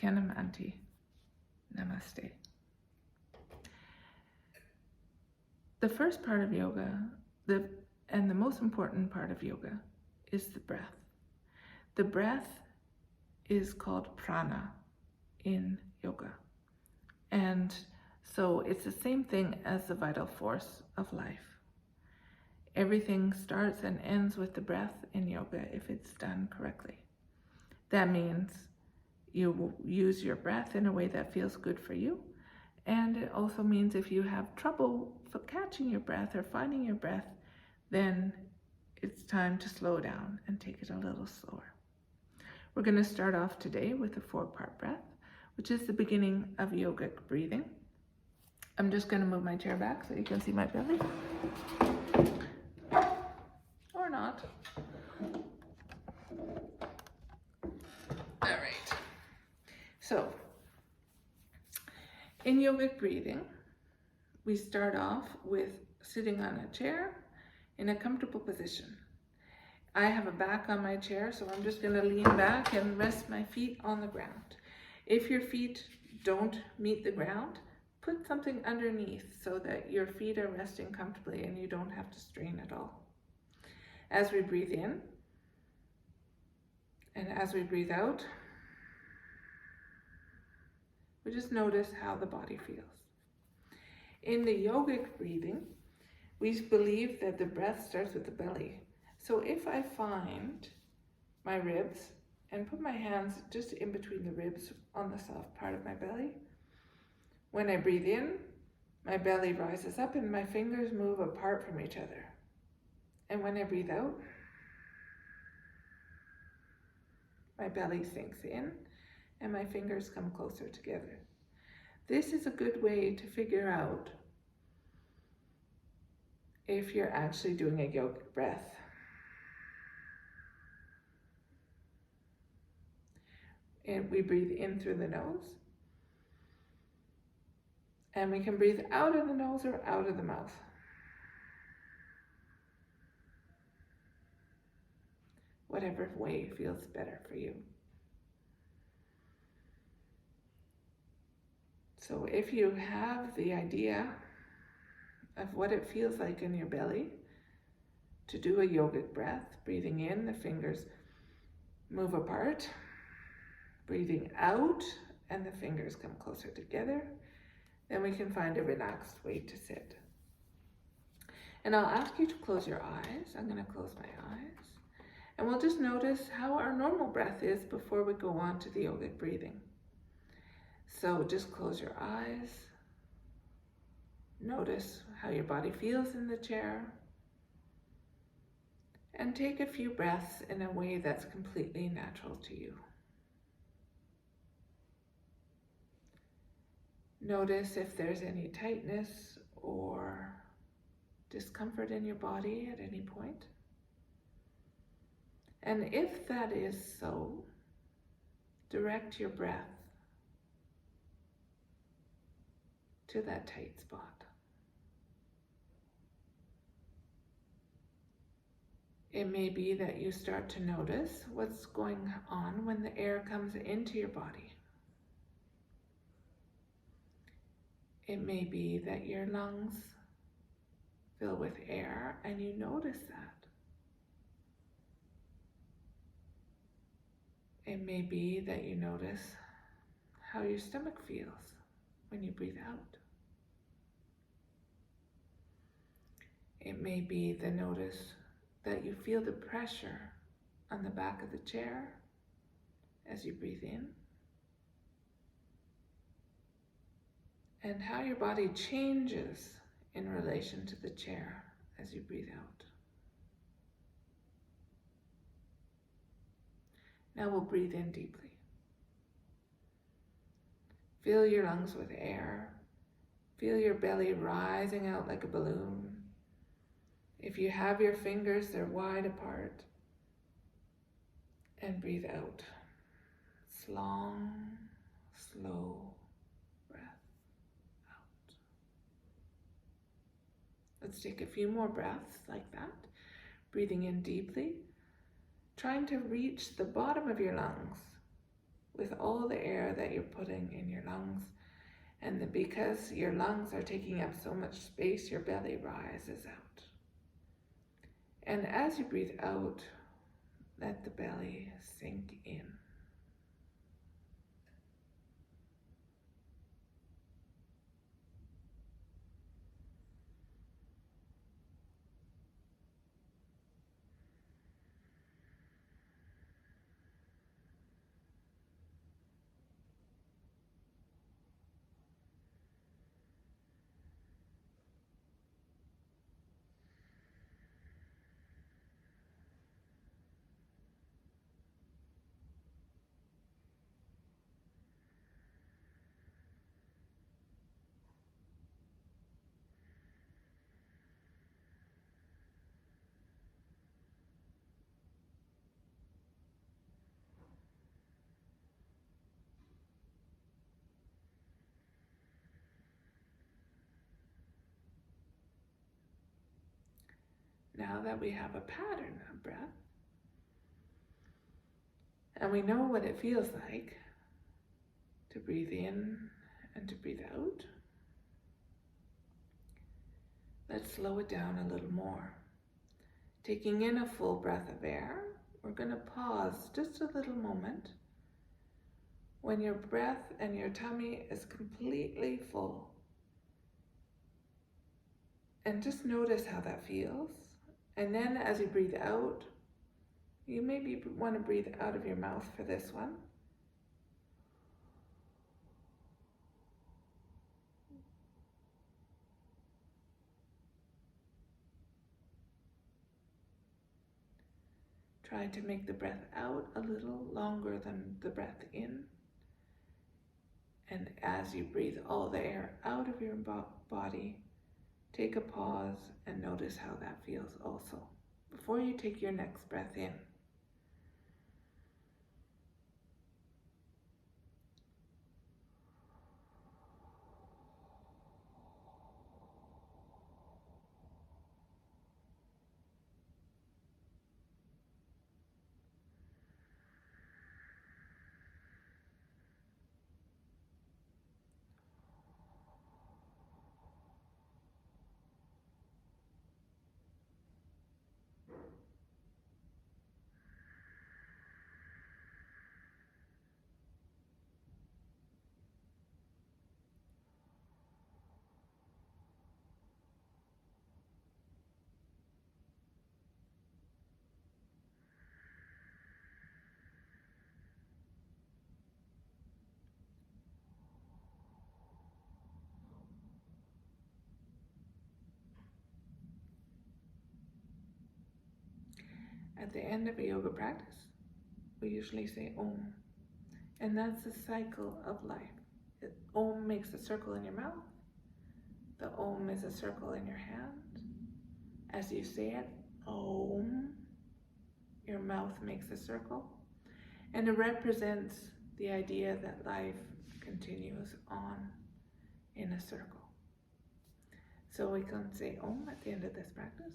Kenam Anti. Namaste. The first part of yoga, and the most important part of yoga, is the breath. The breath is called prana in yoga. And so it's the same thing as the vital force of life. Everything starts and ends with the breath in yoga if it's done correctly. That means you will use your breath in a way that feels good for you. And it also means if you have trouble for catching your breath or finding your breath, then it's time to slow down and take it a little slower. We're going to start off today with a 4-part breath, which is the beginning of yogic breathing. I'm just going to move my chair back so you can see my belly. Or not. All right. So, in yogic breathing, we start off with sitting on a chair in a comfortable position. I have a back on my chair, so I'm just going to lean back and rest my feet on the ground. If your feet don't meet the ground, put something underneath so that your feet are resting comfortably and you don't have to strain at all. As we breathe in and as we breathe out, we just notice how the body feels. In the yogic breathing, we believe that the breath starts with the belly. So if I find my ribs and put my hands just in between the ribs on the soft part of my belly, when I breathe in, my belly rises up and my fingers move apart from each other. And when I breathe out, my belly sinks in and my fingers come closer together. This is a good way to figure out if you're actually doing a yogic breath. And we breathe in through the nose. And we can breathe out of the nose or out of the mouth. Whatever way feels better for you. So if you have the idea of what it feels like in your belly to do a yogic breath, breathing in, the fingers move apart, breathing out, and the fingers come closer together, then we can find a relaxed way to sit. And I'll ask you to close your eyes. I'm going to close my eyes. And we'll just notice how our normal breath is before we go on to the yogic breathing. So just close your eyes. Notice how your body feels in the chair. And take a few breaths in a way that's completely natural to you. Notice if there's any tightness or discomfort in your body at any point. And if that is so, direct your breath to that tight spot. It may be that you start to notice what's going on when the air comes into your body. It may be that your lungs fill with air and you notice that. It may be that you notice how your stomach feels when you breathe out. It may be the notice that you feel the pressure on the back of the chair as you breathe in, and how your body changes in relation to the chair as you breathe out. Now we'll breathe in deeply. Fill your lungs with air. Feel your belly rising out like a balloon. If you have your fingers, they're wide apart. And breathe out. It's long, slow breath out. Let's take a few more breaths like that. Breathing in deeply. Trying to reach the bottom of your lungs with all the air that you're putting in your lungs. And because your lungs are taking up so much space, your belly rises out. And as you breathe out, let the belly sink in. Now that we have a pattern of breath, and we know what it feels like to breathe in and to breathe out, let's slow it down a little more. Taking in a full breath of air, we're going to pause just a little moment when your breath and your tummy is completely full. And just notice how that feels. And then as you breathe out, you maybe want to breathe out of your mouth for this one. Try to make the breath out a little longer than the breath in. And as you breathe all the air out of your body, take a pause and notice how that feels also, before you take your next breath in. At the end of a yoga practice, we usually say Om, and that's the cycle of life. Om makes a circle in your mouth. The Om is a circle in your hand. As you say it, Om, your mouth makes a circle, and it represents the idea that life continues on in a circle. So we can say Om at the end of this practice.